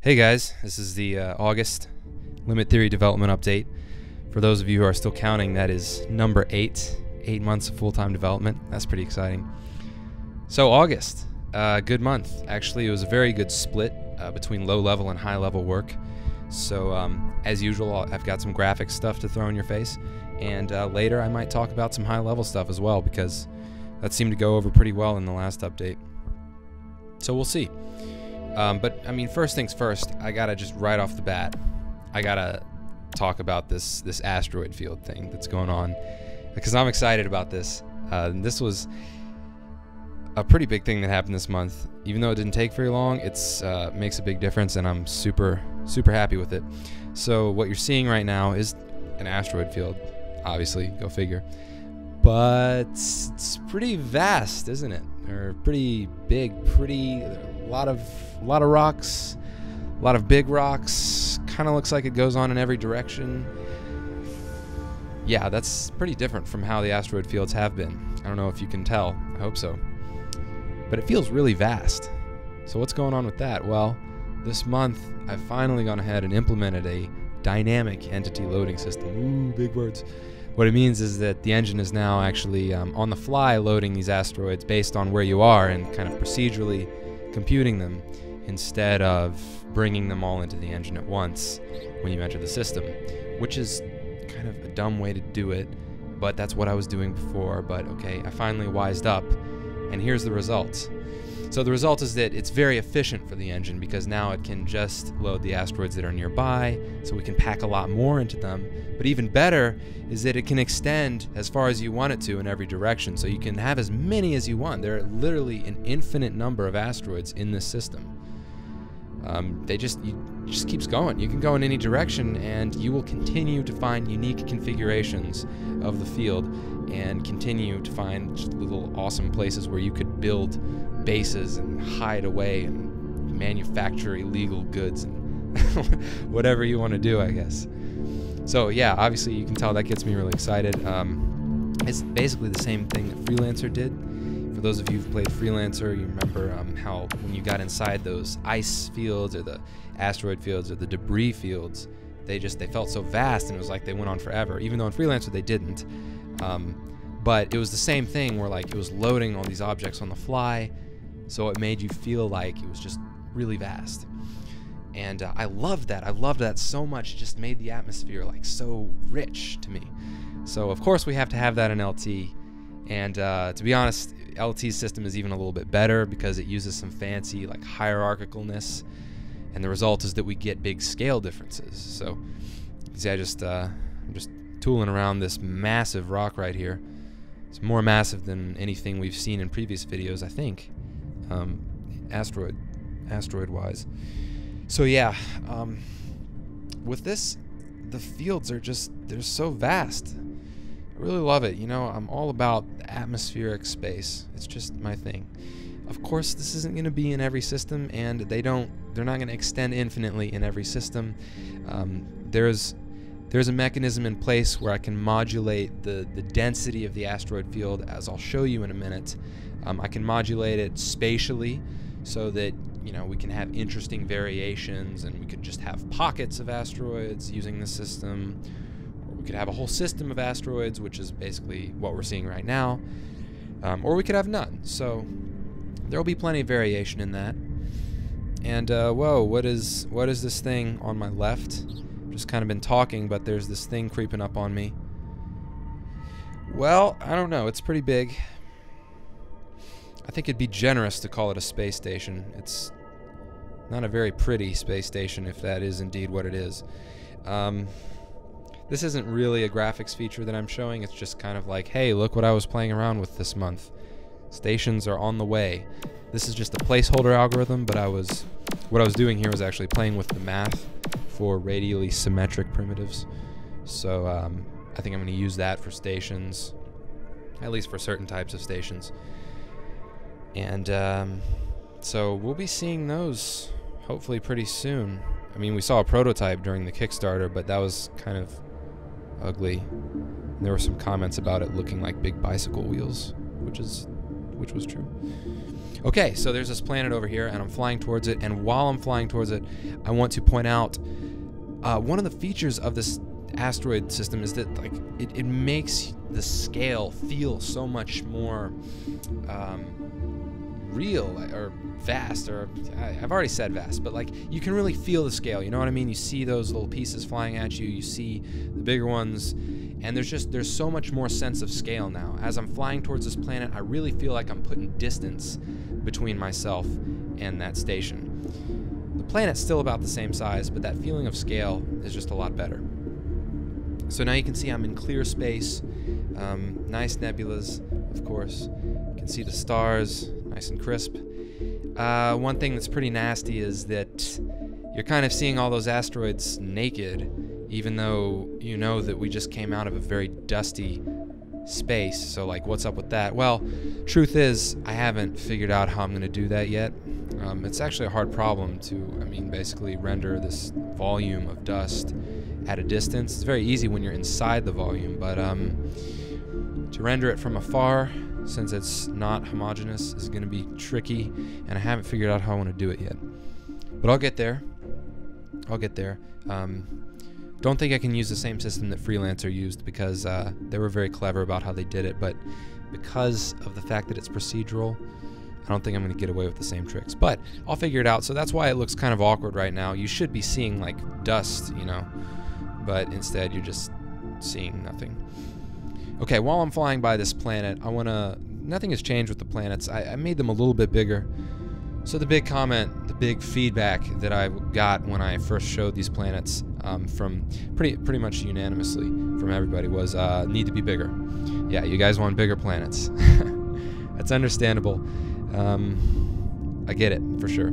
Hey guys, this is the August Limit Theory Development Update. For those of you who are still counting, that is number 8. 8 months of full-time development. That's pretty exciting. So August, good month. Actually, it was a very good split between low-level and high-level work. So as usual, I've got some graphics stuff to throw in your face. And later I might talk about some high-level stuff as well, because that seemed to go over pretty well in the last update. So we'll see. But I mean, first things first, I gotta just right off the bat, I gotta talk about this asteroid field thing that's going on, because I'm excited about this. This was a pretty big thing that happened this month. Even though it didn't take very long, it's makes a big difference, and I'm super happy with it. So what you're seeing right now is an asteroid field, obviously, go figure. But it's pretty vast, isn't it? Or pretty big, a lot of rocks, a lot of big rocks. Kind of looks like it goes on in every direction. Yeah, that's pretty different from how the asteroid fields have been. I don't know if you can tell. I hope so. But it feels really vast. So what's going on with that? Well, this month I've finally gone ahead and implemented a dynamic entity loading system. Ooh, big words. What it means is that the engine is now actually on the fly loading these asteroids based on where you are and kind of procedurally computing them instead of bringing them all into the engine at once when you enter the system, which is kind of a dumb way to do it, but that's what I was doing before. But okay, I finally wised up, and here's the results. So the result is that it's very efficient for the engine, because now it can just load the asteroids that are nearby, so we can pack a lot more into them. But even better is that it can extend as far as you want it to in every direction, so you can have as many as you want. There are literally an infinite number of asteroids in this system. It just keeps going. You can go in any direction, and you will continue to find unique configurations of the field and continue to find just little awesome places where you could build bases and hide away and manufacture illegal goods and whatever you want to do, I guess. So yeah, obviously you can tell that gets me really excited. It's basically the same thing that Freelancer did. For those of you who've played Freelancer, you remember how when you got inside those ice fields or the asteroid fields or the debris fields, they felt so vast, and it was like they went on forever, even though in Freelancer they didn't. But it was the same thing where like it was loading all these objects on the fly, so it made you feel like it was just really vast. And I loved that. I loved that so much. It just made the atmosphere like so rich to me. So of course we have to have that in LT. And to be honest, LT's system is even a little bit better because it uses some fancy like hierarchicalness, and the result is that we get big scale differences. So you can see I'm just tooling around this massive rock right here. It's more massive than anything we've seen in previous videos, I think, asteroid-wise. So yeah, with this, the fields are they're so vast. I really love it. You know, I'm all about atmospheric space. It's just my thing. Of course, this isn't going to be in every system, and they're not going to extend infinitely in every system. There's a mechanism in place where I can modulate the density of the asteroid field, as I'll show you in a minute. I can modulate it spatially so that, you know, we can have interesting variations, and we could just have pockets of asteroids using the system, or we could have a whole system of asteroids, which is basically what we're seeing right now, or we could have none. So there will be plenty of variation in that. And whoa, what is this thing on my left? Just kind of been talking, but there's this thing creeping up on me. Well, I don't know. It's pretty big. I think it'd be generous to call it a space station. It's not a very pretty space station, if that is indeed what it is. This isn't really a graphics feature that I'm showing. It's just kind of like, hey, look what I was playing around with this month. Stations are on the way. This is just a placeholder algorithm, but what I was doing here was actually playing with the math for radially symmetric primitives. So I think I'm going to use that for stations, at least for certain types of stations. And so we'll be seeing those hopefully pretty soon. I mean, we saw a prototype during the Kickstarter, but that was kind of ugly. And there were some comments about it looking like big bicycle wheels, which was true. Okay, so there's this planet over here, and I'm flying towards it, and while I'm flying towards it, I want to point out one of the features of this asteroid system is that like it makes the scale feel so much more real or vast, or I've already said vast, but like you can really feel the scale, you know what I mean? You see those little pieces flying at you, you see the bigger ones, and there's so much more sense of scale now. As I'm flying towards this planet, I really feel like I'm putting distance between myself and that station. The planet's still about the same size, but that feeling of scale is just a lot better. So now you can see I'm in clear space, nice nebulas, of course. You can see the stars, nice and crisp. One thing that's pretty nasty is that you're kind of seeing all those asteroids naked, even though you know that we just came out of a very dusty space. So like, what's up with that? Well, truth is, I haven't figured out how I'm going to do that yet. It's actually a hard problem to, basically render this volume of dust at a distance. It's very easy when you're inside the volume, but to render it from afar, since it's not homogeneous, is going to be tricky, and I haven't figured out how I want to do it yet. But I'll get there. Don't think I can use the same system that Freelancer used, because they were very clever about how they did it, but because of the fact that it's procedural, I don't think I'm going to get away with the same tricks. But I'll figure it out, so that's why it looks kind of awkward right now. You should be seeing like dust, you know, but instead you're just seeing nothing. Okay, while I'm flying by this planet, nothing has changed with the planets. I made them a little bit bigger. So the big comment, the big feedback that I got when I first showed these planets from pretty much unanimously from everybody was need to be bigger. Yeah, you guys want bigger planets. That's understandable. I get it, for sure.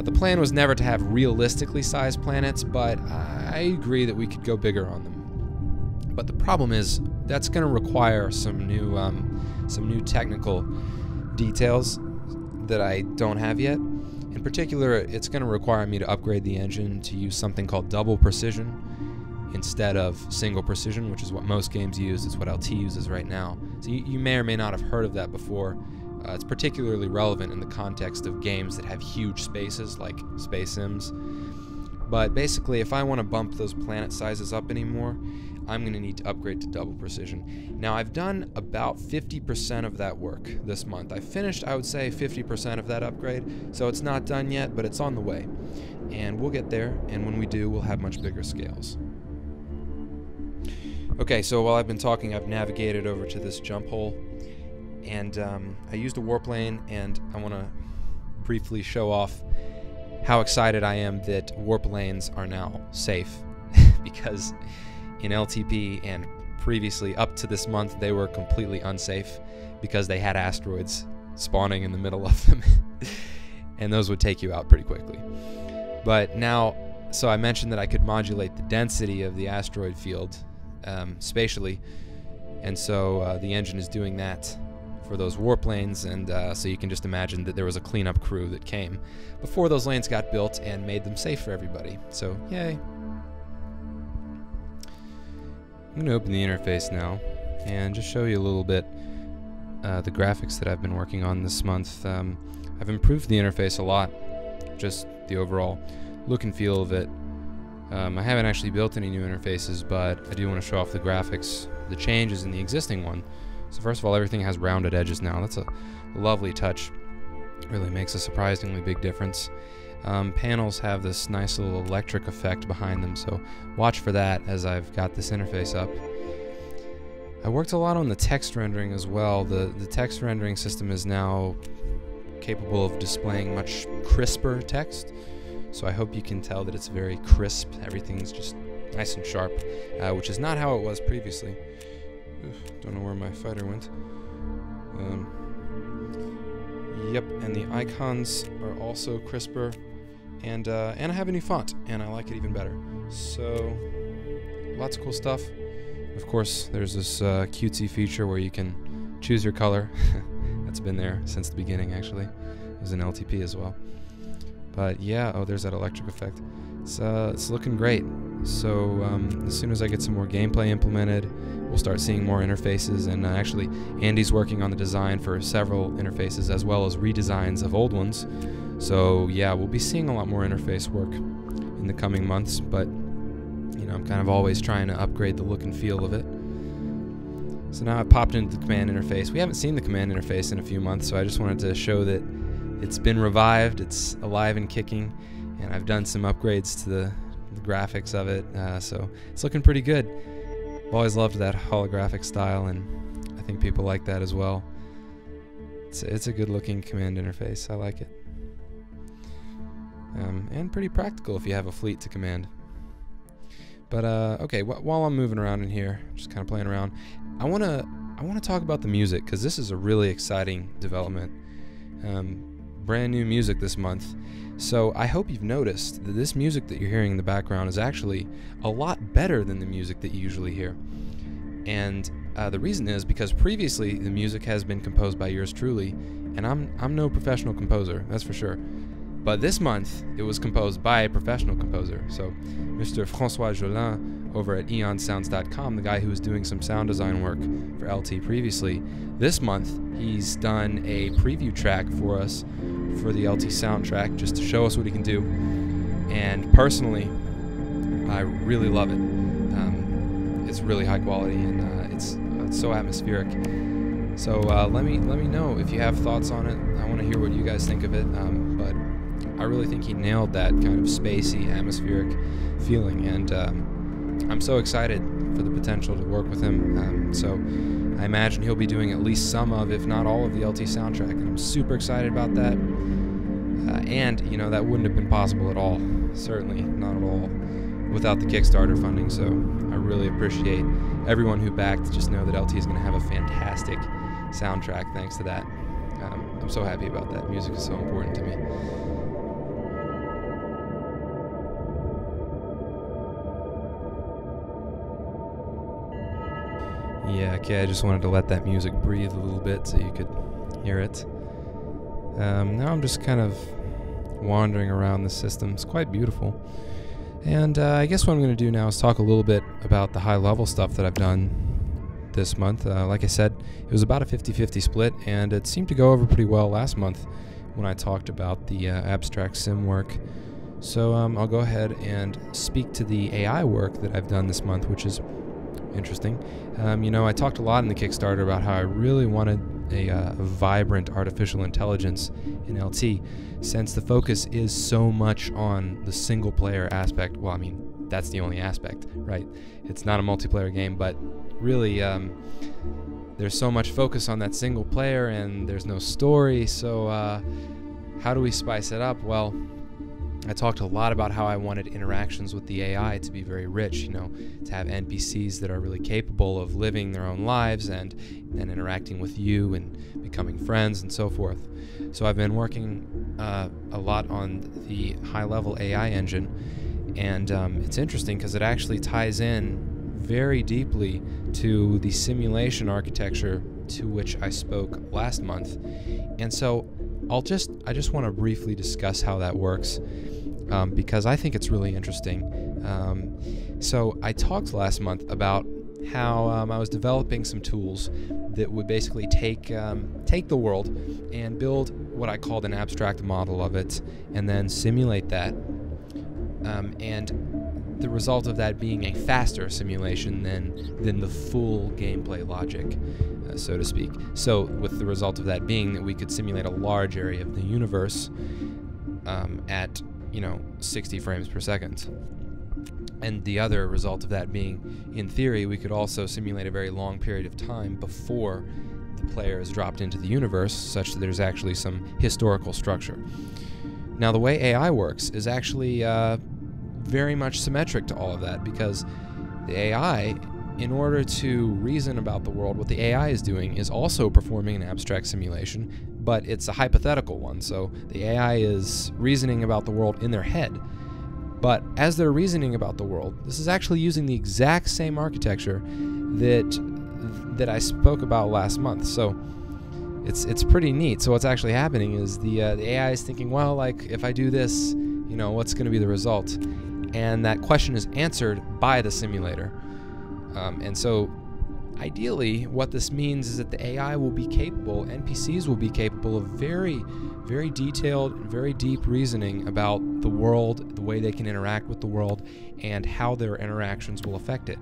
The plan was never to have realistically sized planets, but I agree that we could go bigger on them. But the problem is that's going to require some new technical details that I don't have yet. In particular, it's going to require me to upgrade the engine to use something called double precision instead of single precision, which is what most games use. It's what LT uses right now. So you may or may not have heard of that before. It's particularly relevant in the context of games that have huge spaces like Space Sims. But basically, if I want to bump those planet sizes up anymore, I'm going to need to upgrade to double precision. Now, I've done about 50% of that work this month. I finished, I would say, 50% of that upgrade, so it's not done yet, but it's on the way. And we'll get there, and when we do, we'll have much bigger scales. Okay, so while I've been talking, I've navigated over to this jump hole, and I used a warplane, and I want to briefly show off how excited I am that warplanes are now safe, because in LTP and previously up to this month they were completely unsafe because they had asteroids spawning in the middle of them and those would take you out pretty quickly. But now, so I mentioned that I could modulate the density of the asteroid field spatially, and so the engine is doing that for those warplanes, and so you can just imagine that there was a cleanup crew that came before those lanes got built and made them safe for everybody. So yay. I'm going to open the interface now and just show you a little bit the graphics that I've been working on this month. I've improved the interface a lot, just the overall look and feel of it. I haven't actually built any new interfaces, but I do want to show off the graphics, the changes in the existing one. So first of all, everything has rounded edges now. That's a lovely touch. Really makes a surprisingly big difference. Panels have this nice little electric effect behind them, so watch for that as I've got this interface up. I worked a lot on the text rendering as well. The text rendering system is now capable of displaying much crisper text, so I hope you can tell that it's very crisp. Everything's just nice and sharp, which is not how it was previously. Don't know where my fighter went. Yep, and the icons are also crisper. And I have a new font, and I like it even better. So, lots of cool stuff. Of course, there's this cutesy feature where you can choose your color. That's been there since the beginning, actually. It was in LTP as well. But yeah, oh, there's that electric effect. It's looking great. So as soon as I get some more gameplay implemented, we'll start seeing more interfaces, and actually Andy's working on the design for several interfaces as well as redesigns of old ones. So yeah, we'll be seeing a lot more interface work in the coming months, but you know, I'm kind of always trying to upgrade the look and feel of it. So now I've popped into the command interface. We haven't seen the command interface in a few months, so I just wanted to show that it's been revived, it's alive and kicking, and I've done some upgrades to the graphics of it, so it's looking pretty good. I've always loved that holographic style, and I think people like that as well. It's a good looking command interface. I like it. And pretty practical if you have a fleet to command. But okay, while I'm moving around in here, just kind of playing around, I want to talk about the music, because this is a really exciting development. Brand new music this month. So I hope you've noticed that this music that you're hearing in the background is actually a lot better than the music that you usually hear. And the reason is because previously the music has been composed by yours truly, and I'm no professional composer, that's for sure. But this month it was composed by a professional composer. So Mr. François Jolin over at eonsounds.com, the guy who was doing some sound design work for LT previously, this month he's done a preview track for us for the LT soundtrack, just to show us what he can do. And personally, I really love it. It's really high quality, and it's so atmospheric. So let me know if you have thoughts on it. I want to hear what you guys think of it. But I really think he nailed that kind of spacey, atmospheric feeling, and I'm so excited for the potential to work with him. So I imagine he'll be doing at least some of, if not all of, the LT soundtrack, and I'm super excited about that. And you know, that wouldn't have been possible at all, certainly not at all, without the Kickstarter funding. So I really appreciate everyone who backed. Just know that LT is going to have a fantastic soundtrack thanks to that. I'm so happy about that. Music is so important to me. Yeah, okay, I just wanted to let that music breathe a little bit so you could hear it. Now I'm just kind of wandering around the system. It's quite beautiful. And I guess what I'm going to do now is talk a little bit about the high-level stuff that I've done this month. Like I said, it was about a 50-50 split, and it seemed to go over pretty well last month when I talked about the abstract sim work. So I'll go ahead and speak to the AI work that I've done this month, which is interesting. You know, I talked a lot in the Kickstarter about how I really wanted a vibrant artificial intelligence in LT, since the focus is so much on the single player aspect. Well, I mean, that's the only aspect, right? It's not a multiplayer game, but really there's so much focus on that single player, and there's no story. So how do we spice it up? Well, I talked a lot about how I wanted interactions with the AI to be very rich, you know, to have NPCs that are really capable of living their own lives and interacting with you and becoming friends and so forth. So I've been working a lot on the high-level AI engine, and it's interesting because it actually ties in very deeply to the simulation architecture to which I spoke last month. And so I just want to briefly discuss how that works, because I think it's really interesting. So I talked last month about how I was developing some tools that would basically take the world and build what I called an abstract model of it, and then simulate that, and the result of that being a faster simulation than the full gameplay logic, so to speak. So with the result of that being that we could simulate a large area of the universe at, you know, 60 frames per second. And the other result of that being, in theory, we could also simulate a very long period of time before the player is dropped into the universe, such that there's actually some historical structure. Now, the way AI works is actually very much symmetric to all of that, because the AI, in order to reason about the world, what the AI is doing is also performing an abstract simulation, but it's a hypothetical one. So the AI is reasoning about the world in their head. But as they're reasoning about the world, this is actually using the exact same architecture that I spoke about last month. So it's pretty neat. So what's actually happening is the AI is thinking, well, like, if I do this, you know, what's going to be the result? and that question is answered by the simulator. And so ideally, what this means is that the AI will be capable, NPCs will be capable of very, very detailed, very deep reasoning about the world, the way they can interact with the world, and how their interactions will affect it.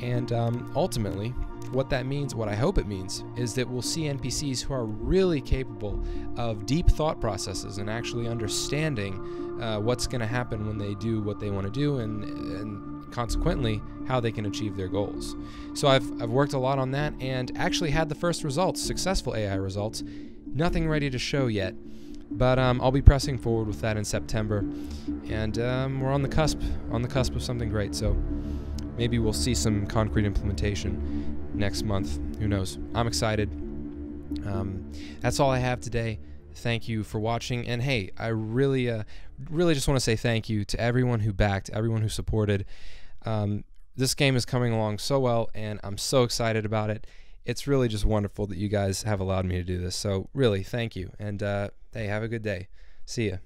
And ultimately, what that means, what I hope it means, is that we'll see NPCs who are really capable of deep thought processes and actually understanding what's going to happen when they do what they want to do, and consequently how they can achieve their goals. So I've worked a lot on that and actually had the first results, successful AI results. Nothing ready to show yet, but I'll be pressing forward with that in September, and we're on the cusp of something great. So maybe we'll see some concrete implementation next month. Who knows? I'm excited. That's all I have today. Thank you for watching, and hey, I really just want to say thank you to everyone who backed, everyone who supported. This game is coming along so well, and I'm so excited about it. It's really just wonderful that you guys have allowed me to do this. So really, thank you, and hey, have a good day. See ya.